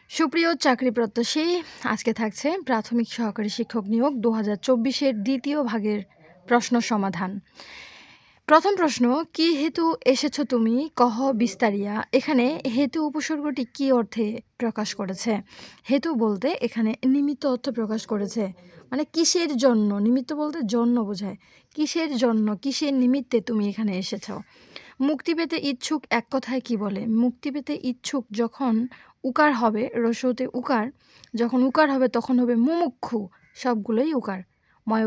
সুপ্রিয় চাকরি প্রত্যাশী, আজকে থাকছে প্রাথমিক সহকারী শিক্ষক নিয়োগ ২০২৪-এর দ্বিতীয় ভাগের প্রশ্ন সমাধান। প্রথম প্রশ্ন, কি হেতু এসেছ তুমি, কহ বিস্তারিয়া। এখানে হেতু উপসর্গটি কি অর্থে প্রকাশ করেছে? হেতু বলতে এখানে নিমিত্ত অর্থ প্রকাশ করেছে, মানে কিসের জন্য। নিমিত্ত বলতে জন্য বোঝায়। কিসের জন্য, কিসের নিমিত্তে তুমি এখানে এসেছ। মুক্তি পেতে ইচ্ছুক এক কথায় কি বলে? মুক্তি পেতে ইচ্ছুক যখন উকার হবে, রসৌতে উকার, যখন উকার হবে তখন হবে মুমুক্ষু। সবগুলোই উকার, ময়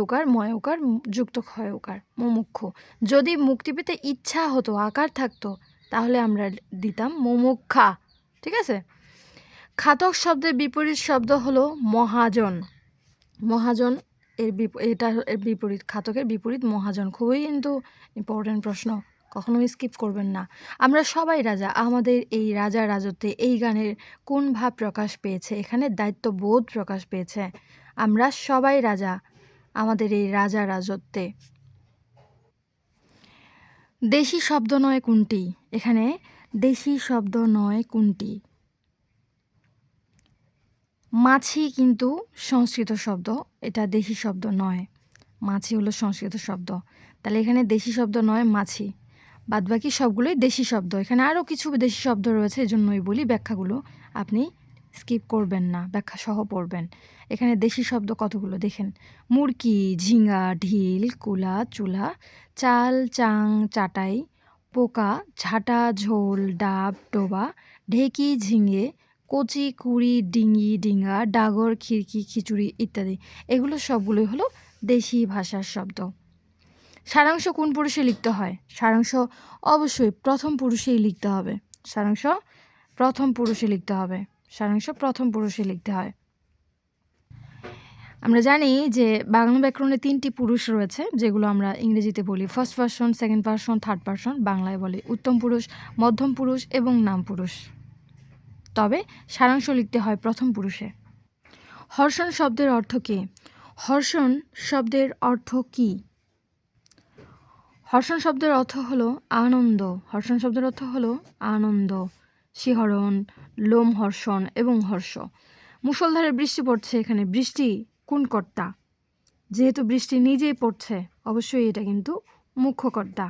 উকার যুক্ত ক্ষয় উকার, মুমুক্ষু। যদি মুক্তি পেতে ইচ্ছা হতো, আকার থাকতো, তাহলে আমরা দিতাম মুমুক্ষা। ঠিক আছে। খাতক শব্দের বিপরীত শব্দ হলো মহাজন। মহাজন এটার বিপরীত, খাতকের বিপরীত মহাজন। খুবই কিন্তু ইম্পর্টেন্ট প্রশ্ন, কখনোই স্কিপ করবেন না। আমরা সবাই রাজা, আমাদের এই রাজা রাজত্বে এই গানের কোন ভাব প্রকাশ পেয়েছে? এখানে দায়িত্ববোধ প্রকাশ পেয়েছে। আমরা সবাই রাজা, আমাদের এই রাজা রাজত্বে। দেশি শব্দ নয় কোনটি? এখানে দেশি শব্দ নয় কোনটি? মাছি কিন্তু সংস্কৃত শব্দ, এটা দেশি শব্দ নয়। মাছি হলো সংস্কৃত শব্দ, তাহলে এখানে দেশি শব্দ নয় মাছি। বাদবাকি সবগুলোই দেশি শব্দ। এখানে আরও কিছু দেশি শব্দ রয়েছে, এজন্যই বলি ব্যাখ্যাগুলো আপনি স্কিপ করবেন না, ব্যাখ্যা সহ পড়বেন। এখানে দেশি শব্দ কতগুলো দেখেন: মুরকি, ঝিঙ্গা, ঢিল, কুলা, চুলা, চাল, চাং, চাটাই, পোকা, ঝাঁটা, ঝোল, ডাব, ডোবা, ঢেকি, ঝিঙে, কচি, কুড়ি, ডিঙি, ডিঙ্গা, ডাগর, খিড়কি, খিচুড়ি ইত্যাদি। এগুলো সবগুলোই হলো দেশি ভাষার শব্দ। সারাংশ কোন পুরুষে লিখতে হয়? সারাংশ অবশ্যই প্রথম পুরুষেই লিখতে হবে। সারাংশ প্রথম পুরুষে লিখতে হবে। সারাংশ প্রথম পুরুষে লিখতে হয়। আমরা জানি যে বাংলা ব্যাকরণে 3টি পুরুষ রয়েছে, যেগুলো আমরা ইংরেজিতে বলি first person, second person, third person. বাংলায় বলি উত্তম পুরুষ, মধ্যম পুরুষ এবং নাম পুরুষ। তবে সারাংশ লিখতে হয় প্রথম পুরুষে। হর্ষণ শব্দের অর্থ কী? হর্ষণ শব্দের অর্থ কী? হর্ষণ শব্দের অর্থ হলো আনন্দ। হর্ষণ শব্দের অর্থ হলো আনন্দ, শিহরণ, লোমহর্ষণ এবং হর্ষ। মুষলধারে বৃষ্টি পড়ছে, এখানে বৃষ্টি কোন কর্তা? যেহেতু বৃষ্টি নিজেই পড়ছে, অবশ্যই এটা কিন্তু মুখ্য কর্তা।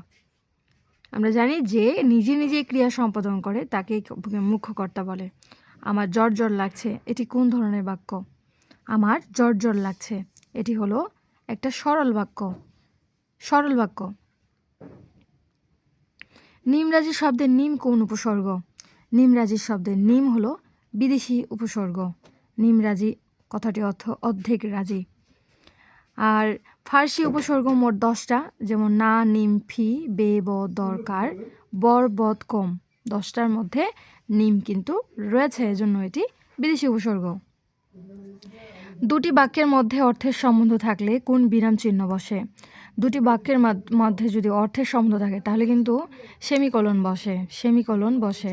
আমরা জানি যে নিজে নিজে ক্রিয়া সম্পাদন করে তাকে মুখ্য কর্তা বলে। আমার জ্বর জ্বর লাগছে, এটি কোন ধরনের বাক্য? আমার জ্বর জ্বর লাগছে, এটি হলো একটা সরল বাক্য। সরল বাক্য। নিমরাজি শব্দের নিম কোন উপসর্গ? নিমরাজি শব্দের নিম হলো বিদেশি উপসর্গ। নিমরাজি কথাটি অর্থ অর্ধেক রাজি। আর ফার্সি উপসর্গ মোট 10টা, যেমন না, নিম, ফি, বে, ব, দরকার, বর, বদ, কম। 10টার মধ্যে নিম কিন্তু রয়েছে, এজন্য এটি বিদেশি উপসর্গ। দুটি বাক্যের মধ্যে অর্থের সম্বন্ধ থাকলে কোন বিরাম চিহ্ন বসে? দুটি বাক্যের মধ্যে যদি অর্থের সম্বন্ধ থাকে তাহলে কিন্তু সেমিকোলন বসে। সেমিকোলন বসে।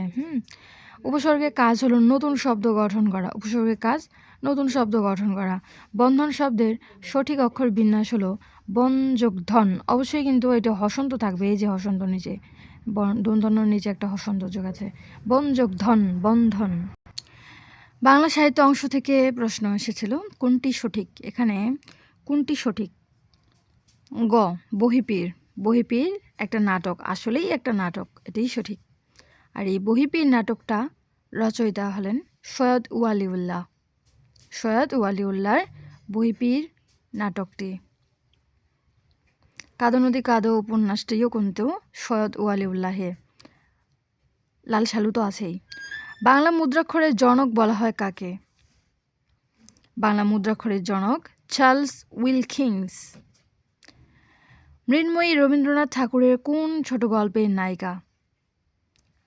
উপসর্গের কাজ হলো নতুন শব্দ গঠন করা। উপসর্গের কাজ নতুন শব্দ গঠন করা। বন্ধন শব্দের সঠিক অক্ষর বিন্যাস হলো বন যোগ ধন। অবশ্যই কিন্তু এটা হসন্ত থাকবে, এই যে হসন্ত নিচে দন্তন্যর নিচে একটা হসন্ত যোগ আছে। বন যোগ ধন, বন্ধন। বাংলা সাহিত্য অংশ থেকে প্রশ্ন এসেছিল, কোনটি সঠিক? এখানে কোনটি সঠিক? গ, বহিপীর। বহিপীর একটা নাটক, আসলেই একটা নাটক, এটাই সঠিক। আর এই বহিপীর নাটকটা রচয়িতা হলেন সৈয়দ ওয়ালিউল্লাহ। সৈয়দ ওয়ালিউল্লাহর বহিপীর নাটকটি। কাদো নদী কাদো উপন্যাসটিও কিন্তু সৈয়দ ওয়ালিউল্লাহের। লাল সালু তো আছেই। বাংলা মুদ্রাক্ষরের জনক বলা হয় কাকে? বাংলা মুদ্রাক্ষরের জনক চার্লস উইলকিন্স। মৃন্ময়ী রবীন্দ্রনাথ ঠাকুরের কোন ছোট গল্পের নায়িকা?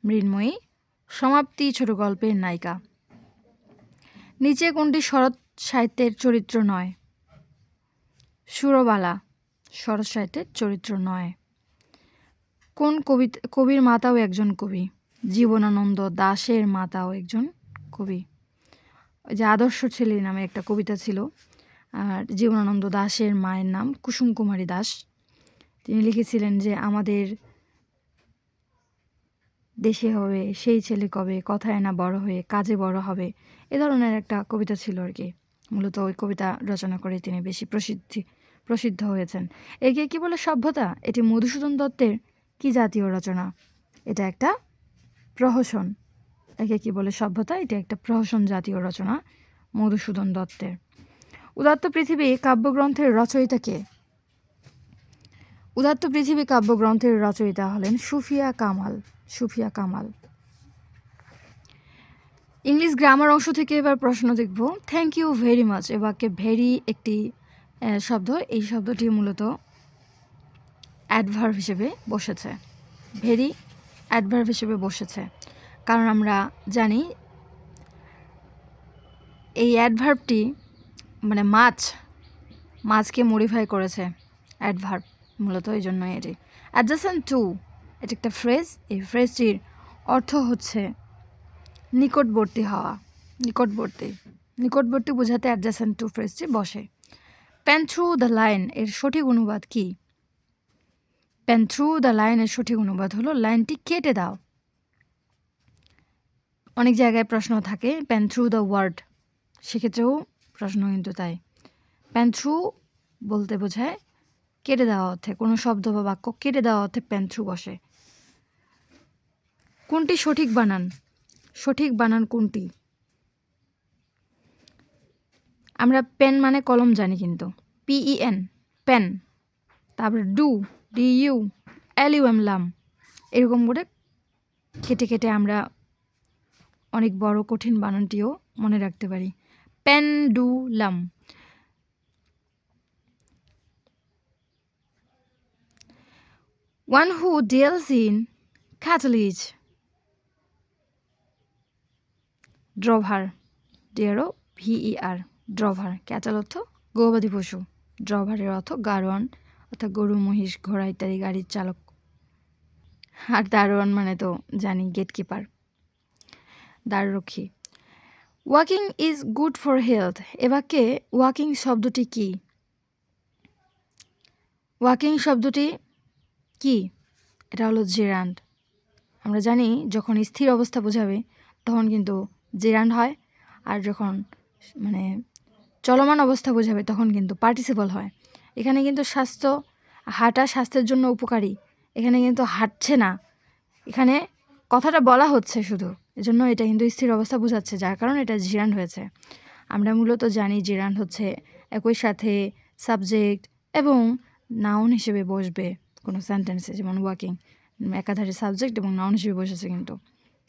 মৃন্ময়ী সমাপ্তি ছোট গল্পের নায়িকা। নিচে কোনটি শরৎ সাহিত্যের চরিত্র নয়? সুরবালা শরৎ সাহিত্যের চরিত্র নয়। কোন কবির মাতাও একজন কবি? জীবনানন্দ দাশের মাতাও একজন কবি। ওই যে আদর্শ ছেলে নামে একটা কবিতা ছিল, আর জীবনানন্দ দাশের মায়ের নাম কুসুম কুমারী দাস। তিনি লিখেছিলেন যে আমাদের দেশে হবে, সেই ছেলে কবে, কথায় না বড় হয়ে কাজে বড় হবে, এ ধরনের একটা কবিতা ছিল আর কি। মূলত ওই কবিতা রচনা করে তিনি বেশি প্রসিদ্ধ হয়েছেন। একে কি বলে সভ্যতা? এটি মধুসূদন দত্তের কি জাতীয় রচনা? এটা একটা প্রহসন। একে কি বলে সভ্যতা? এটা একটা প্রহসন জাতীয় রচনা মধুসূদন দত্তের। উদাত্ত পৃথিবী কাব্যগ্রন্থের রচয়িতা কে? উদাত্ত পৃথিবী কাব্যগ্রন্থের রচয়িতা হলেন সুফিয়া কামাল। সুফিয়া কামাল। ইংলিশ গ্রামার অংশ থেকে এবার প্রশ্ন দেখব। থ্যাংক ইউ ভেরি মাচ এ বাক্যে ভেরি একটি শব্দ। এই শব্দটি মূলত অ্যাডভার্ব হিসেবে বসেছে। ভেরি অ্যাডভার্ব হিসেবে বসেছে, কারণ আমরা জানি এই অ্যাডভার্বটি মানে মাছকে মডিফাই করেছে অ্যাডভার্ব, মূলত এই জন্যই এটি। অ্যাডজাসেন্ট টু এটি একটা ফ্রেজ। এই ফ্রেজটির অর্থ হচ্ছে নিকটবর্তী হওয়া। নিকটবর্তী বোঝাতে অ্যাডজাসেন্ট টু ফ্রেজটি বসে। পেন থ্রু দ্য লাইন এর সঠিক অনুবাদ কি? পেন থ্রু দ্য লাইন এর সঠিক অনুবাদ হলো লাইনটি কেটে দাও। অনেক জায়গায় প্রশ্ন থাকে পেন থ্রু দ্য ওয়ার্ড, সেক্ষেত্রেও প্রশ্ন কিন্তু তাই। পেন থ্রু বলতে বোঝায় কেটে দেওয়া অর্থে, কোনো শব্দ বা বাক্য কেটে দেওয়া অর্থে পেন থ্রু বসে। কোনটি সঠিক বানান? সঠিক বানান কোনটি? আমরা পেন মানে কলম জানি, কিন্তু PEN পেন, তারপরে DU LUM লাম, এরকম করে কেটে কেটে আমরা অনেক বড় কঠিন বানানটিও মনে রাখতে পারি। Pendulum. One who deals in cattle drover, DROVER drover. Cattle অর্থ গবাদি পশু, ড্রভারের অর্থ গাড়োয়ান, অর্থাৎ গরু, মহিষ, ঘোড়া ইত্যাদি গাড়ির চালক। আর দারোয়ান মানে তো জানি গেটকিপার, দ্বাররক্ষী। Walking is good for health এ বাক্যে ওয়াকিং শব্দটি কি? ওয়াকিং শব্দটি কি? এটা হলো জেরান্ড। আমরা জানি যখন স্থির অবস্থা বোঝাবে তখন কিন্তু জেরান্ড হয়, আর যখন মানে চলমান অবস্থা বোঝাবে তখন কিন্তু পার্টিসিপল হয়। এখানে কিন্তু হাঁটা স্বাস্থ্যের জন্য উপকারী, এখানে কিন্তু হাঁটছে না, এখানে কথাটা বলা হচ্ছে শুধু, এজন্য এটা কিন্তু স্থির অবস্থা বোঝাচ্ছে, যার কারণে এটা জেরান্ড হয়েছে। আমরা মূলত জানি জেরান্ড হচ্ছে একই সাথে সাবজেক্ট এবং নাউন হিসেবে বসবে কোনো সেন্টেন্সে, যেমন ওয়াকিং একাধারে সাবজেক্ট এবং নাউন হিসেবে বসেছে, কিন্তু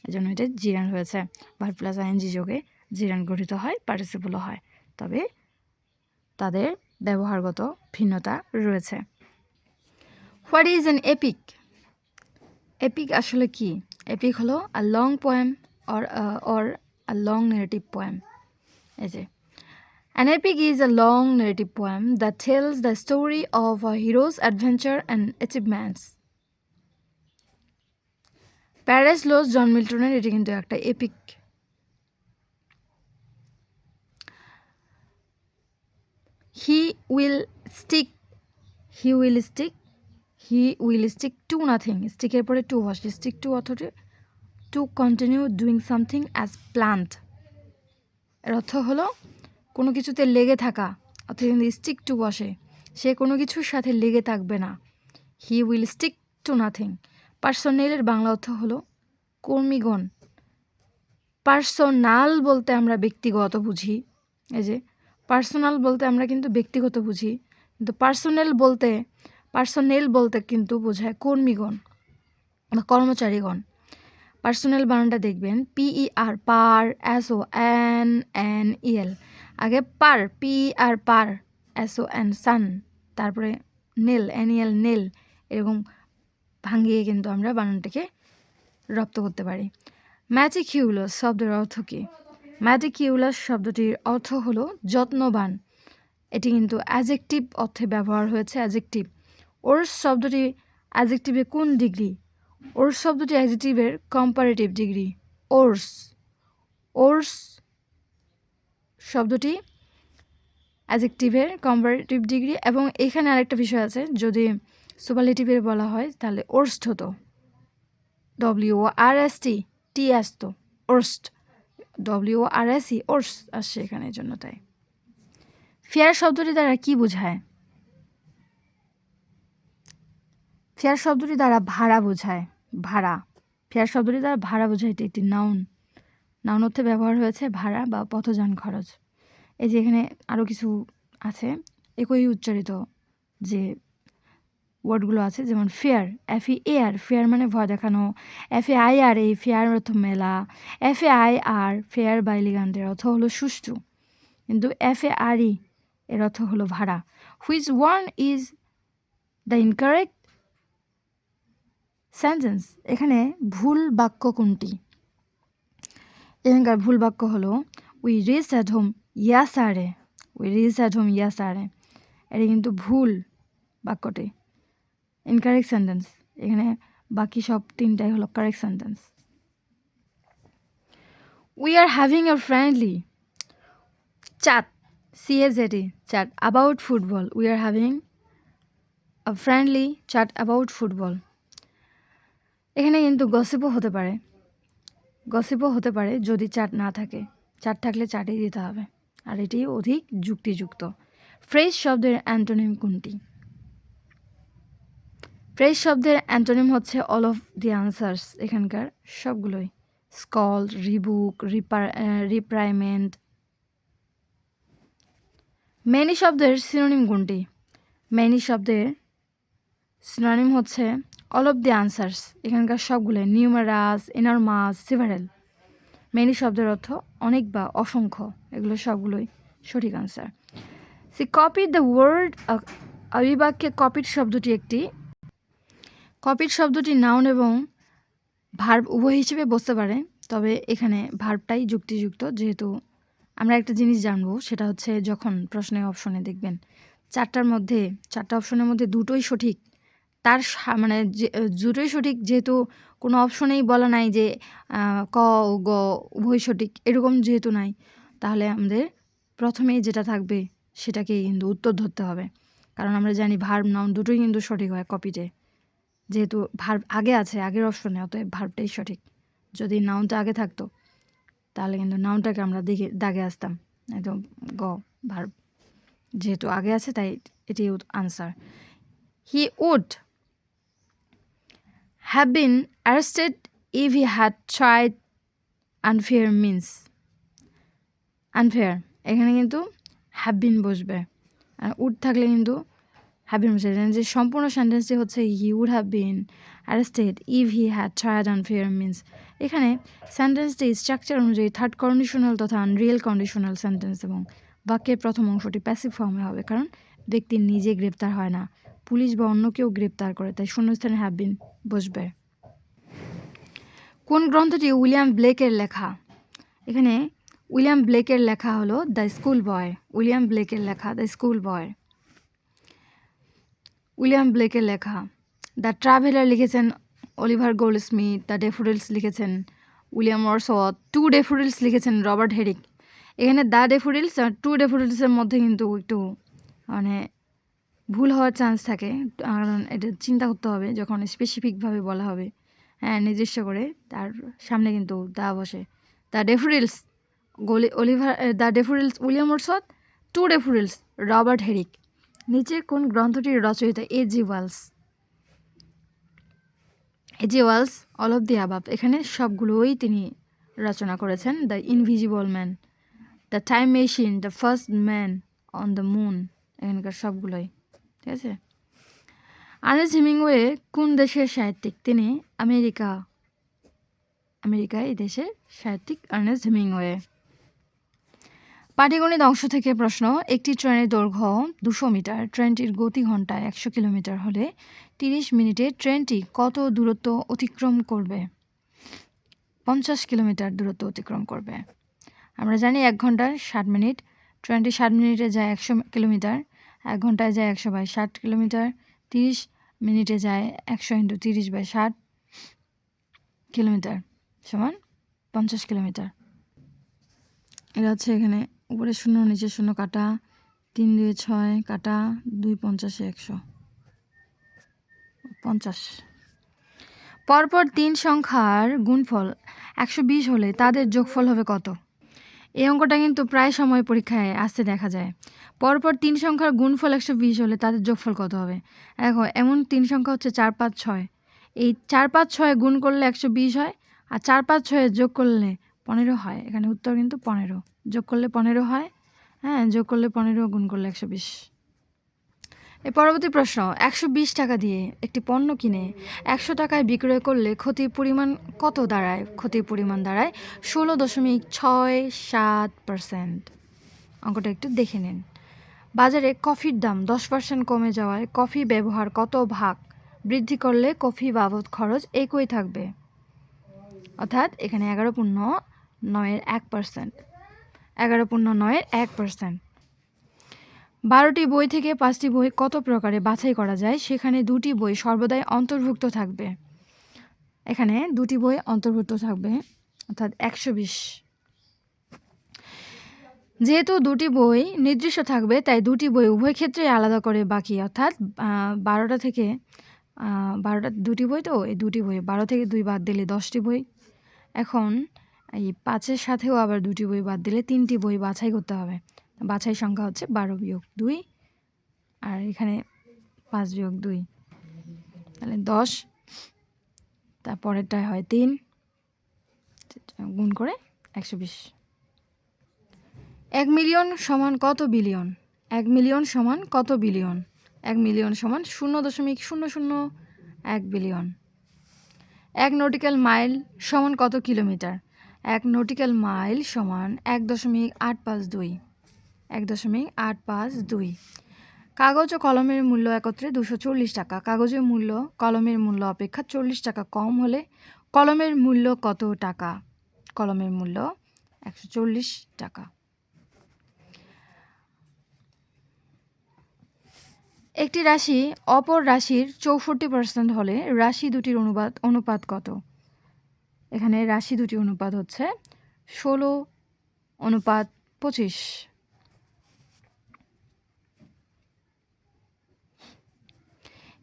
এজন্য এটা জিরান্ড হয়েছে। ভার্ব প্লাস আইএনজি যোগে জিরান্ড গঠিত হয়, পার্টিসিপলও হয়, তবে তাদের ব্যবহারগত ভিন্নতা রয়েছে। What is an epic? Epic আসলে কি? এপিক হলো a long poem or a long narrative poem. এই যে an epic is a long narrative poem that tells the story of a hero's adventure and achievements. Paradise lost John মিল্টনের এটি কিন্তু একটা epic. He will stick to nothing, স্টিকের পরে to বসে, stick to অর্থটি to continue doing something as planned. এর অর্থ হলো কোনো কিছুতে লেগে থাকা, অর্থাৎ কিন্তু স্টিক টু বসে, সে কোনো কিছুর সাথে লেগে থাকবে না। He will stick to nothing. পার্সোনেলের বাংলা অর্থ হলো কর্মীগণ। পার্সোনাল বলতে আমরা ব্যক্তিগত বুঝি, এই যে পার্সোনাল বলতে আমরা কিন্তু ব্যক্তিগত বুঝি, কিন্তু পার্সোনেল বলতে কিন্তু বোঝায় কর্মীগণ বা কর্মচারীগণ। পার্সোনেল বানানটা দেখবেন PER, পার, SONNEL, আগে পার, PER পার, SON সান, তারপরে নেল, NEL নেল, এরকম ভাঙিয়ে কিন্তু আমরা বানানটাকে রপ্ত করতে পারি। ম্যাটিকিউলাস শব্দের অর্থ কী? ম্যাটিকিউলাস শব্দটির অর্থ হলো যত্নবান। এটি কিন্তু অ্যাজেক্টিভ অর্থে ব্যবহার হয়েছে, অ্যাজেক্টিভ। ওর্স শব্দটি অ্যাজেক্টিভে কোন ডিগ্রি? ওর্স শব্দটি অ্যাডজেক্টিভের কম্পারেটিভ ডিগ্রি। ওর্স শব্দটি অ্যাডজেক্টিভের কম্পারেটিভ ডিগ্রি, এবং এখানে আরেকটা বিষয় আছে, যদি সুপারলেটিভের বলা হয় তাহলে ওর্স্ট হতো। WRST, টি আসতো, ওর্স্ট, WRSE, ওর্স আসছে এখানে, জন্য তাই। ফেয়ার শব্দটি দ্বারা কি বোঝায়? ফেয়ার শব্দটি দ্বারা ভাড়া বোঝায়, ভাড়া। ফেয়ার শব্দটি দ্বারা ভাড়া বোঝায়, এটি একটি নাউন। নাউন অর্থে ব্যবহার হয়েছে ভাড়া বা পথযান খরচ। এই যে এখানে আরও কিছু আছে একই উচ্চারিত যে ওয়ার্ডগুলো আছে, যেমন ফেয়ার, FEAR, ফেয়ার মানে ভয় দেখানো। FAIR, এই ফেয়ার অর্থ মেলা। FAIR, ফেয়ার বা এলিগান্টের অর্থ হলো সুষ্ঠু, কিন্তু FARE এর অর্থ হলো ভাড়া। Which one is the incorrect sentence? এখানে ভুল বাক্য কোনটি? এখানকার ভুল বাক্য হলো we reach at home yesterday, we reach at home yesterday. এটা কিন্তু ভুল বাক্যটি, ইনকারেক্ট সেন্টেন্স। এখানে বাকি সব তিনটাই হলো correct sentence. We are having a friendly chat, CHAT, chat about football. We are having a friendly chat about football. এখানে কিন্তু গসিপও হতে পারে, গসিপও হতে পারে যদি চ্যাট না থাকে। চ্যাট থাকলে চ্যাটেই দিতে হবে, আর এটি অধিক যুক্তিযুক্ত। ফ্রেজ শব্দের অ্যান্টোনিম কোনটি? ফ্রেজ শব্দের অ্যান্টোনিম হচ্ছে অল অফ দি আনসার্স, এখানকার সবগুলোই। Scold, rebuke, reprimand. মেনি শব্দের সিনোনিম কোনটি? মেনি শব্দের সিনোনিম হচ্ছে অল অফ দি আনসার্স, এখানকার সবগুলো। Numerous, enormous, সিভারেল। মেনি শব্দের অর্থ অনেক বা অসংখ্য, এগুলো সবগুলোই সঠিক আনসার। কপি দ্য ওয়ার্ড, অবিবাক্যে কপিড শব্দটি একটি, কপিড শব্দটি নাউন এবং ভার্ব উভয় হিসেবে বসতে পারে, তবে এখানে ভার্বটাই যুক্তিযুক্ত, যেহেতু আমরা একটা জিনিস জানবো, সেটা হচ্ছে যখন প্রশ্নে অপশনে দেখবেন চারটা অপশনের মধ্যে দুটোই সঠিক, তার মানে দুটোই সঠিক, যেহেতু কোনো অপশনেই বলা নাই যে ক ও গ উভয় সঠিক, এরকম যেহেতু নাই, তাহলে আমাদের প্রথমেই যেটা থাকবে সেটাকেই কিন্তু উত্তর ধরতে হবে। কারণ আমরা জানি ভার্ব নাউন দুটোই কিন্তু সঠিক হয় কপিতে, যেহেতু ভার্ব আগে আছে, আগের অপশনে, অতএব ভার্বটাই সঠিক। যদি নাউনটা আগে থাকতো তাহলে কিন্তু নাউনটাকে আমরা দাগে আসতাম, একদম গ ভার্ব যেহেতু আগে আছে, তাই এটি answer. He would have been arrested if he had tried unfair means, unfair এখানে কিন্তু হ্যাভ বিন বসবে, আর উড থাকলে কিন্তু হ্যাভ বিন বসে। যে সম্পূর্ণ সেন্টেন্সটি হচ্ছে he would have been arrested if he had tried unfair means. এখানে সেন্টেন্সটি স্ট্রাকচার অনুযায়ী থার্ড কন্ডিশনাল তথা রিয়েল কন্ডিশনাল সেন্টেন্স, এবং বাক্যের প্রথম অংশটি প্যাসিভ ফর্মে হবে, কারণ ব্যক্তি নিজে গ্রেপ্তার হয় না, পুলিশ বা অন্য কেউ গ্রেপ্তার করে, তাই শূন্যস্থানে হ্যাভ বিন বসবে। কোন গ্রন্থটি উইলিয়াম ব্লেকের লেখা? এখানে উইলিয়াম ব্লেকের লেখা হলো দ্য স্কুল বয়, উইলিয়াম ব্লেকের লেখা দ্য স্কুল বয়। উইলিয়াম ব্লেকের লেখা। দ্য ট্রাভেলার লিখেছেন অলিভার গোল্ডস্মিথ, দ্য ডেফোডিলস লিখেছেন উইলিয়াম ওয়ার্ডসওয়ার্থ, টু ডেফোডিলস লিখেছেন রবার্ট হেরিক। এখানে দ্য ডেফোডিলস আর টু ডেফোডিলসের মধ্যে কিন্তু একটু মানে ভুল হওয়ার চান্স থাকে, কারণ এটা চিন্তা করতে হবে যখন স্পেসিফিকভাবে বলা হবে, হ্যাঁ নির্দিষ্ট করে, তার সামনে কিন্তু দা বসে। The daffodils the daffodils William Wordsworth, to daffodils Robert Herrick. নিচে কোন গ্রন্থটির রচয়িতা? A.G. Wells. A.G. Wells, all of the above, এখানে সবগুলোই তিনি রচনা করেছেন। The invisible man, the time machine, the first man on the moon, এখানকার সবগুলোই, ঠিক আছে। আর্নেস্ট হেমিংওয়ে কোন দেশের সাহিত্যিক? তিনি আমেরিকা এই দেশের সাহিত্যিক আর্নেস্ট হেমিংওয়ে। পাটিগণিত অংশ থেকে প্রশ্ন। একটি ট্রেনের দৈর্ঘ্য 200 মিটার, ট্রেনটির গতি ঘন্টায় 100 কিলোমিটার হলে 30 মিনিটে ট্রেনটি কত দূরত্ব অতিক্রম করবে? 50 কিলোমিটার দূরত্ব অতিক্রম করবে। আমরা জানি 1 ঘন্টায় 60 মিনিট, ট্রেনটি 60 মিনিটে যায় 100 কিলোমিটার, 1 ঘন্টায় যায় 100/60 কিলোমিটার, 30 মিনিটে যায় 100 × 30/60 কিলোমিটার সমান 50 কিলোমিটার। এটা হচ্ছে এখানে উপরে 0 নিচে 0 কাটা, 3 2 6 কাটা, 2 50 100 50। পরপর 3 সংখ্যার গুণফল 120 হলে তাদের যোগফল হবে কত? এই অঙ্কটা কিন্তু প্রায় সময় পরীক্ষায় আসতে দেখা যায়। পরপর 3 সংখ্যার গুণফল 120 হলে তাদের যোগফল কত হবে? দেখো এমন 3 সংখ্যা হচ্ছে 4, 5, 6। এই 4, 5, 6 গুণ করলে 120 হয়, আর 4, 5, 6 যোগ করলে 15 হয়। এখানে উত্তর কিন্তু 15। যোগ করলে 15 হয়, হ্যাঁ, যোগ করলে 15, গুণ করলে 120। এর পরবর্তী প্রশ্ন, 120 টাকা দিয়ে একটি পণ্য কিনে 100 টাকায় বিক্রয় করলে ক্ষতির পরিমাণ কত দাঁড়ায়? ক্ষতির পরিমাণ দাঁড়ায় 16.67%। অঙ্কটা একটু দেখে নিন। বাজারে কফির দাম 10% কমে যাওয়ায় কফি ব্যবহার কত ভাগ বৃদ্ধি করলে কফি বাবদ খরচ একই থাকবে? অর্থাৎ এখানে 11.9%। 11.9%। 12টি বই থেকে 5টি বই কত প্রকারে বাছাই করা যায়? সেখানে 2টি বই সর্বদাই অন্তর্ভুক্ত থাকবে। এখানে 2টি বই অন্তর্ভুক্ত থাকবে, অর্থাৎ 120। যেহেতু 2টি বই নির্দিষ্ট থাকবে, তাই 2টি বই উভয় ক্ষেত্রেই আলাদা করে বাকি, অর্থাৎ 12টা থেকে 12টা 2টি বই, তো এই 2টি বই 12 থেকে 2 বাদ দিলে 10টি বই। এখন এই 5-এর সাথেও আবার 2টি বই বাদ দিলে 3টি বই বাছাই করতে হবে। বাছাই সংখ্যা হচ্ছে 12 বিয়োগ 2, আর এখানে 5 বিয়োগ 2, তাহলে 10। তারপরেরটায় হয় 3, গুণ করে 120। 1 মিলিয়ন সমান কত বিলিয়ন? 1 মিলিয়ন সমান কত বিলিয়ন? 1 মিলিয়ন সমান 0.001 বিলিয়ন। 1 নটিক্যাল মাইল সমান কত কিলোমিটার? 1 নটিক্যাল মাইল সমান 1.852। 1.852। কাগজ ও কলমের মূল্য একত্রে 240 টাকা। কাগজের মূল্য কলমের মূল্য অপেক্ষা 40 টাকা কম হলে কলমের মূল্য কত টাকা? কলমের মূল্য 140 টাকা। একটি রাশি অপর রাশির 64% হলে রাশি দুটির অনুপাত কত? এখানে রাশি দুটি অনুপাত হচ্ছে 16:25।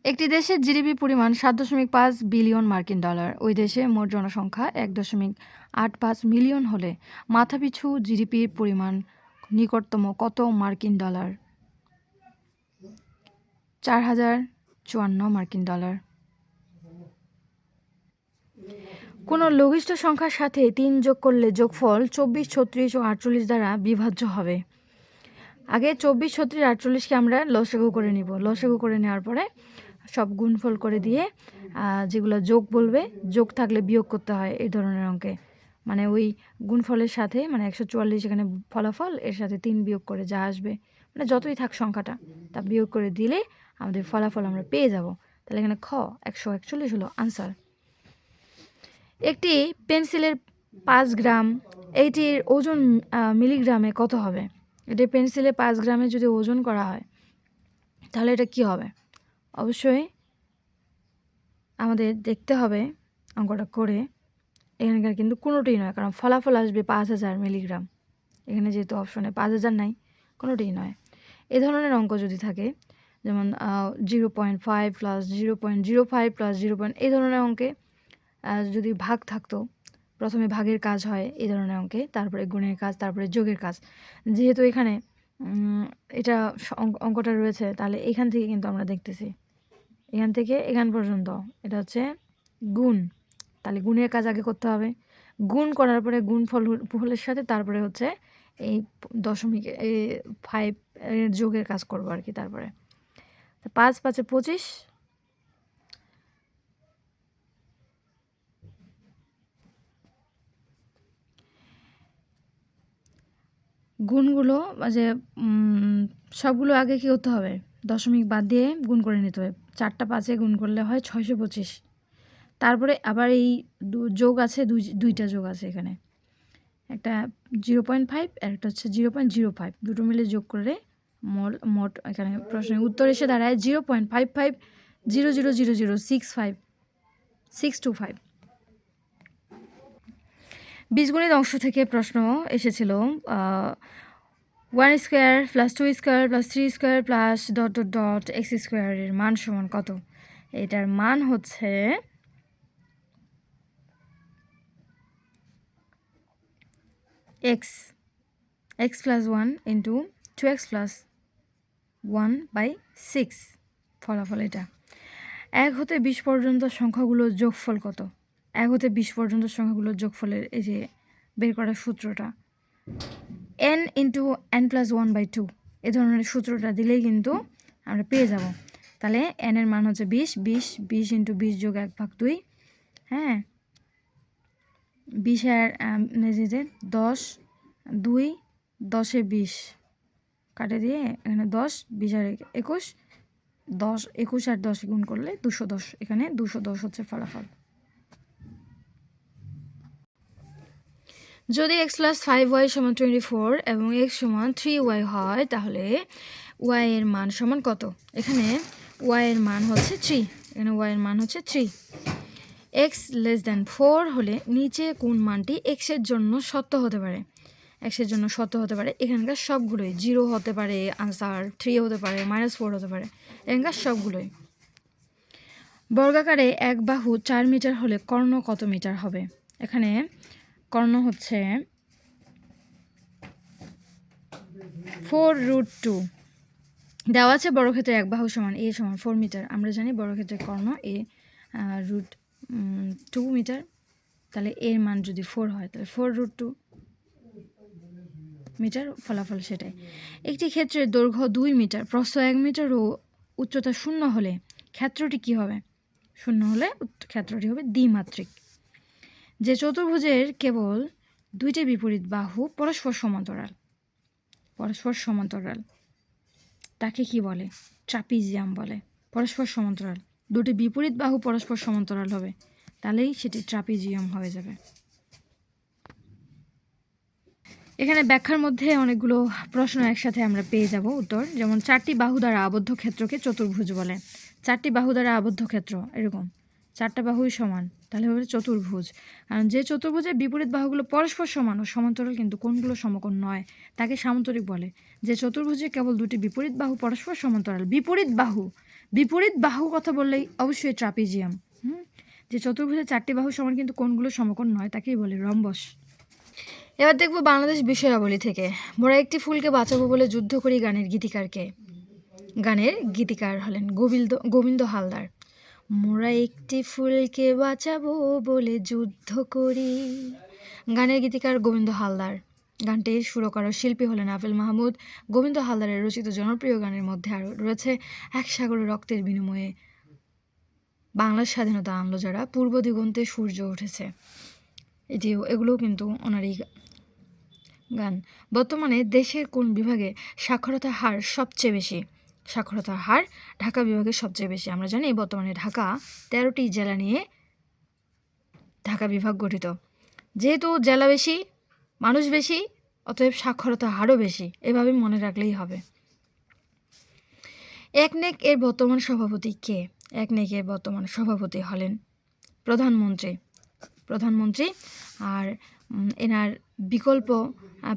একটি দেশের জিডিপি পরিমাণ 7.5 বিলিয়ন মার্কিন ডলার। ওই দেশে মোট জনসংখ্যা 1.85 মিলিয়ন হলে মাথাপিছু জিডিপির পরিমাণ নিকটতম কত মার্কিন ডলার? 4054 মার্কিন ডলার। কোনো লঘিষ্ঠ সংখ্যার সাথে 3 যোগ করলে যোগফল 24, 36 ও 48 দ্বারা বিভাজ্য হবে। আগে 24, 36, 48কে আমরা লসাগু করে নিব। লসাগু করে নেওয়ার পরে সব গুণফল করে দিয়ে যেগুলো যোগ বলবে, যোগ থাকলে বিয়োগ করতে হয় এই ধরনের অঙ্কে। মানে ওই গুণফলের সাথে, মানে 144 এখানে ফলাফল, এর সাথে 3 বিয়োগ করে যা আসবে, মানে যতই থাক সংখ্যাটা, তা বিয়োগ করে দিলে আমাদের ফলাফল আমরা পেয়ে যাব। তাহলে এখানে 141 হলো আনসার। একটি পেন্সিলের 5 গ্রাম, এইটির ওজন মিলিগ্রামে কত হবে? এটি পেন্সিলে 5 গ্রামে যদি ওজন করা হয় তাহলে এটা কি হবে? অবশ্যই আমাদের দেখতে হবে অঙ্কটা করে। এখানকার কিন্তু কোনোটিই নয়, কারণ ফলাফল আসবে 5000 মিলিগ্রাম। এখানে যেহেতু অপশনে 5000 নাই, কোনোটিই নয়। এ ধরনের অঙ্ক যদি থাকে, যেমন 0.5 প্লাস 0.05 প্লাস 0. এই ধরনের অঙ্কে যদি ভাগ থাকতো, প্রথমে ভাগের কাজ হয় এই ধরনের অঙ্কে, তারপরে গুণের কাজ, তারপরে যোগের কাজ। যেহেতু এখানে এটা অঙ্কটা রয়েছে, তাহলে এখান থেকে কিন্তু আমরা দেখতেছি, এখান থেকে এখান পর্যন্ত এটা হচ্ছে গুণ। তাহলে গুণের কাজ আগে করতে হবে, গুণ করার পরে গুণফলের সাথে তারপরে হচ্ছে এই 5 এর যোগের কাজ করবো আর কি। তারপরে 5 × 5 = 25। গুণগুলো যে সবগুলো আগে কী করতে হবে? দশমিক বাদ দিয়ে গুণ করে নিতে হবে। 4টা 5-এ গুণ করলে হয় 625। তারপরে আবার এই যোগ আছে, দুইটা যোগ আছে এখানে, একটা 0.5 আর একটা হচ্ছে 0.05। দুটো মিলে যোগ করে মোট এখানে প্রশ্নের উত্তর এসে দাঁড়ায় 0.55500065 বীজগণিত অংশ থেকে প্রশ্ন এসেছিল। 1 square plus 2 square plus 3 square plus ... x স্কোয়ারের মান সমান কত? এটার মান হচ্ছে x plus 1 into 2x plus 1/6 ফলাফল এটা। 1 হতে 20 পর্যন্ত সংখ্যাগুলোর যোগফল কত? 1 হতে 20 পর্যন্ত সংখ্যাগুলোর যোগফলের এই যে বের করার সূত্রটা n into n plus 1/2 এ ধরনের সূত্রটা দিলেই কিন্তু আমরা পেয়ে যাব। তাহলে n এর মান হচ্ছে 20 into 20 যোগ 1/2, হ্যাঁ 20 আর 10 2 10 20 কাটে দিয়ে এখানে 10 20 আর 21 10 21 আর 10 গুণ করলে 210, এখানে 210 হচ্ছে ফলাফল। যদি x plus 5y সমান 24 এবং x সমান 3y হয় তাহলে y এর মান সমান কত? এখানে y এর মান হচ্ছে 3, এখানে y এর মান হচ্ছে 3। x less than 4 হলে নিচে কোন মানটি x এর জন্য সত্য হতে পারে? x এর জন্য সত্য হতে পারে এখানকার সবগুলোই, 0 হতে পারে আনসার, 3 হতে পারে, -4 হতে পারে, এখানকার সবগুলোই। বর্গাকারে এক বাহু 4 মিটার হলে কর্ণ কত মিটার হবে? এখানে কর্ণ হচ্ছে 4√2 দেওয়া আছে। বর্গক্ষেত্রের এক বাহু সমান a সমান 4 মিটার। আমরা জানি বর্গক্ষেত্রের কর্ণ a√2 মিটার, তাহলে এর মান যদি 4 হয় তাহলে 4√2 মিটার, ফলাফল সেটাই। একটি ক্ষেত্রের দৈর্ঘ্য 2 মিটার, প্রস্থ 1 মিটার ও উচ্চতা 0 হলে ক্ষেত্রটি কি হবে? 0 হলে ক্ষেত্রটি হবে দ্বিমাত্রিক। যে চতুর্ভুজের কেবল 2টি বিপরীত বাহু পরস্পর সমান্তরাল তাকে কি বলে? ট্রাপিজিয়াম বলে। পরস্পর সমান্তরাল, 2টি বিপরীত বাহু পরস্পর সমান্তরাল হবে, তাহলেই সেটি ট্রাপিজিয়াম হয়ে যাবে। এখানে ব্যাখ্যার মধ্যে অনেকগুলো প্রশ্ন একসাথে আমরা পেয়ে যাব উত্তর। যেমন 4টি বাহু দ্বারা আবদ্ধ ক্ষেত্রকে চতুর্ভুজ বলে। 4টি বাহু দ্বারা আবদ্ধ ক্ষেত্র, এরকম 4টা বাহুই সমান, তাহলে হবে চতুর্ভুজ। কারণ যে চতুর্ভুজের বিপরীত বাহুগুলো পরস্পর সমান ও সমান্তরাল কিন্তু কোণগুলো সমকোণ নয়, তাকে সামান্তরিক বলে। যে চতুর্ভুজে কেবল 2টি বিপরীত বাহু পরস্পর সমান্তরাল, বিপরীত বাহু কথা বললেই অবশ্যই ট্রাপিজিয়াম। যে চতুর্ভুজে 4টি বাহু সমান কিন্তু কোণগুলো সমকোণ নয়, তাকেই বলে রম্বস। এবার দেখব বাংলাদেশ বিষয়াবলী থেকে। মোরা একটি ফুলকে বাঁচাবো বলে যুদ্ধ করি গানের গীতিকারকে? গানের গীতিকার হলেন গোবিন্দ হালদার। মোরা একটি ফুলকে বাঁচাবো বলে যুদ্ধ করি, গানের গীতিকার গোবিন্দ হালদার। গানটির সুরকার ও শিল্পী হলেন আফেল মাহমুদ। গোবিন্দ হালদারের রচিত জনপ্রিয় গানের মধ্যে আরও রয়েছে এক সাগরের রক্তের বিনিময়ে বাংলার স্বাধীনতা আনলো যারা, পূর্ব দিগন্তে সূর্য উঠেছে, এগুলোও কিন্তু ওনারই গান। বর্তমানে দেশের কোন বিভাগে সাক্ষরতার হার সবচেয়ে বেশি? সাক্ষরতার হার ঢাকা বিভাগে সবচেয়ে বেশি। আমরা জানি বর্তমানে ঢাকা 13টি জেলা নিয়ে ঢাকা বিভাগ গঠিত। যেহেতু জেলা বেশি, মানুষ বেশি, অতএব সাক্ষরতার হারও বেশি, এভাবে মনে রাখলেই হবে। একনেক এর বর্তমান সভাপতি কে? একনেক এর বর্তমান সভাপতি হলেন প্রধানমন্ত্রী, আর এনার বিকল্প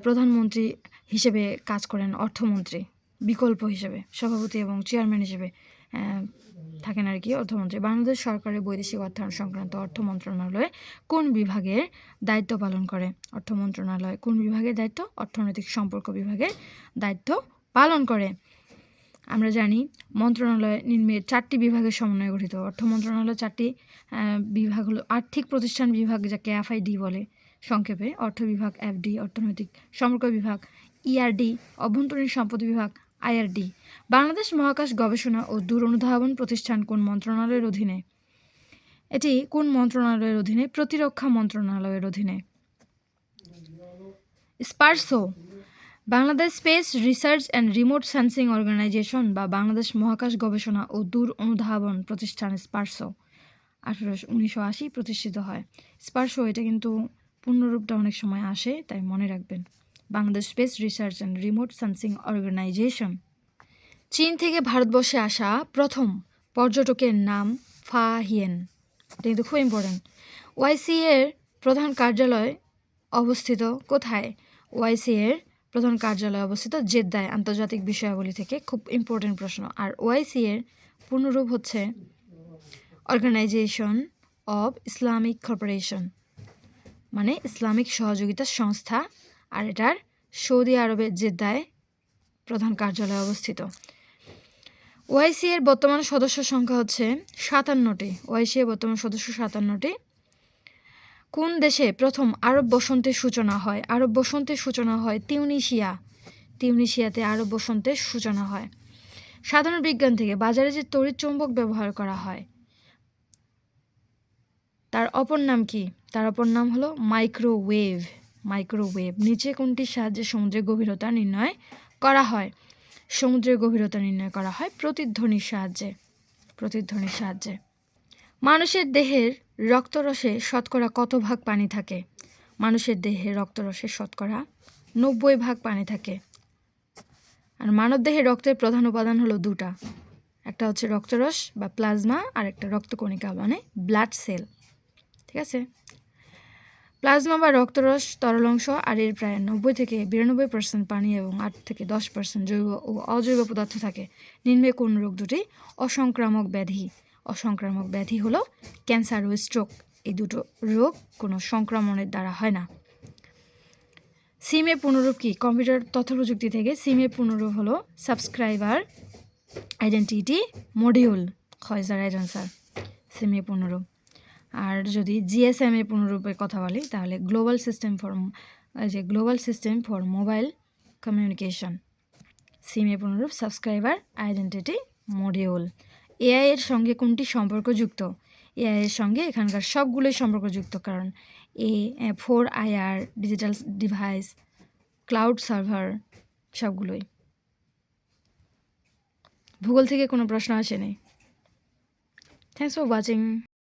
প্রধানমন্ত্রী হিসেবে কাজ করেন অর্থমন্ত্রী, বিকল্প হিসেবে সভাপতি এবং চেয়ারম্যান হিসেবে থাকেন আর কি অর্থমন্ত্রী। বাংলাদেশ সরকারের বৈদেশিক অর্থায়ন সংক্রান্ত অর্থ মন্ত্রণালয়ে কোন বিভাগের দায়িত্ব পালন করে? অর্থ মন্ত্রণালয় কোন বিভাগের দায়িত্ব? অর্থনৈতিক সম্পর্ক বিভাগের দায়িত্ব পালন করে। আমরা জানি মন্ত্রণালয় নিম্নের 4টি বিভাগের সমন্বয়ে গঠিত। অর্থ মন্ত্রণালয় 4টি বিভাগ হলো আর্থিক প্রতিষ্ঠান বিভাগ, যাকে এফআইডি বলে সংক্ষেপে, অর্থ বিভাগ এফডি, অর্থনৈতিক সম্পর্ক বিভাগ ইআরডি, অভ্যন্তরীণ সম্পত্তি বিভাগ আইআরডি। বাংলাদেশ মহাকাশ গবেষণা ও দূর অনুধাবন প্রতিষ্ঠান কোন মন্ত্রণালয়ের অধীনে? এটি কোন মন্ত্রণালয়ের অধীনে? প্রতিরক্ষা মন্ত্রণালয়ের অধীনে। SPARRSO Bangladesh space research and remote sensing organisation বা বাংলাদেশ মহাকাশ গবেষণা ও দূর অনুধাবন প্রতিষ্ঠান স্পারসো 1980 প্রতিষ্ঠিত হয়। স্পারসো এটা কিন্তু পূর্ণরূপটা অনেক সময় আসে, তাই মনে রাখবেন, Bangladesh space research and remote sensing organisation. চীন থেকে ভারতবর্ষে আসা প্রথম পর্যটকের নাম ফা হিয়েন, এটা কিন্তু খুব ইম্পর্টেন্ট। ওআইসি এর প্রধান কার্যালয় অবস্থিত কোথায়? ওআইসি এর প্রধান কার্যালয় অবস্থিত জেদ্দায়। আন্তর্জাতিক বিষয়াবলী থেকে খুব ইম্পর্টেন্ট প্রশ্ন। আর ওআইসি এর পূর্ণরূপ হচ্ছে অর্গানাইজেশন অব ইসলামিক কর্পোরেশন, মানে ইসলামিক সহযোগিতা সংস্থা। আর এটার সৌদি আরবের জেদ্দায় প্রধান কার্যালয় অবস্থিত। ওআইসি এর বর্তমান সদস্য সংখ্যা হচ্ছে 57টি। ওআইসি এর বর্তমান সদস্য 57টি। কোন দেশে প্রথম আরব বসন্তের সূচনা হয়? আরব বসন্তের সূচনা হয় তিউনিসিয়াতে আরব বসন্তের সূচনা হয়। সাধারণ বিজ্ঞান থেকে বাজারে যে তড়িৎ চৌম্বক ব্যবহার করা হয় তার অপর নাম কি? তার অপর নাম হলো মাইক্রোওয়েভ। নিচে কোনটির সাহায্যে সমুদ্রের গভীরতা নির্ণয় করা হয়? সমুদ্রের গভীরতা নির্ণয় করা হয় প্রতিধ্বনির সাহায্যে। মানুষের দেহের রক্তরসে শতকরা কত ভাগ পানি থাকে? মানুষের দেহের রক্তরসে শতকরা 90 ভাগ পানি থাকে। আর মানবদেহের রক্তের প্রধান উপাদান হলো দুটা, একটা হচ্ছে রক্তরস বা প্লাজমা, আর একটা রক্তকণিকা মানে ব্লাড সেল। ঠিক আছে, প্লাজমা বা রক্তরস তরল অংশ, আর এর প্রায় 90 থেকে 92% পানি এবং 8 থেকে 10% জৈব ও অজৈব পদার্থ থাকে। নিম্নে কোন রোগ দুটি অসংক্রামক ব্যাধি হলো ক্যান্সার ও স্ট্রোক। এই দুটো রোগ কোনো সংক্রমণের দ্বারা হয় না। সিমের পুনরূপ কি? কম্পিউটার তথ্য প্রযুক্তি থেকে সিমের পুনরূপ হলো সাবস্ক্রাইবার আইডেন্টিটি মডিউল। হয় স্যার, রাইট আনসার, সিমের পুনরূপ। আর যদি জিএসএম এর পুনরূপের কথা বলি তাহলে global system for mobile communication. সিমের পুনরূপ সাবস্ক্রাইবার আইডেন্টিটি মডিউল। এআই এর সঙ্গে কোনটি সম্পর্কযুক্ত? এআই এর সঙ্গে এখানকার সবগুলোই সম্পর্কযুক্ত, কারণ A4IR, digital device, cloud server সবগুলোই। ভূগোল থেকে কোনো প্রশ্ন আসেনি। Thanks for watching.